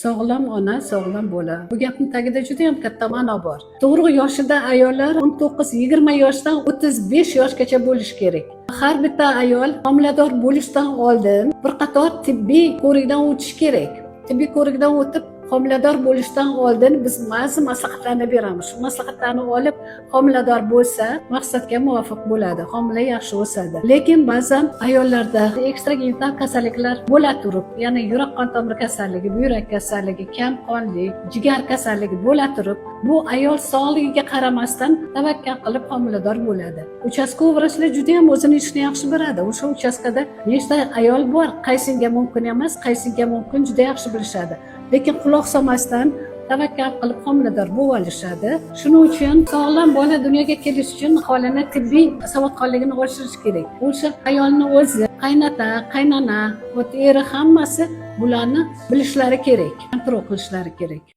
Sog'lom ona sog'lom bola. Bu gapning tagida juda ham katta ma'no bor. Tug'ruq yoshida ayollar 19-20 yoshdan 35 yoshgacha bo'lishi kerak. Har bitta ayol homilador bo'lishdan oldin bir qator tibbiy ko'rikdan o'tishi kerak. Tibbiy ko'rikdan o'tib homilador bo'lishdan oldin biz ba'zi maslahatlarni beramiz. Shu maslahatlarni olib homilador bo'lsa, maqsadga muvofiq bo'ladi. Homila yaxshi o'sadi. Lekin ba'zan ayollarda ekstragenital kasalliklar bo'la turib, ya'ni yurak qon tomir kasalligi, buyrak kasalligi, kam qonlik, jigar kasalligi bo'la turib, bu ayol sog'ligiga qaramasdan tavakkal qilib homilador bo'ladi. Uchastkov vrachlar juda ham o'zini ishini yaxshi biladi. O'sha uchastkada nechta ayol bor, qaysiga mumkin emas, qaysiga mumkin juda yaxshi bilishadi. Lekin quloq solmasdan tavakkal qilib homilador bo'lib olishadi. Shuning uchun sog'lom bola dunyoga kelish uchun aholini tibbiy savodxonligini oshirish kerak. O'sha ayolni o'zi, qaynota, qaynona, eri hammasi bularni bilishlari kerak, kontrol qilishlari kerak.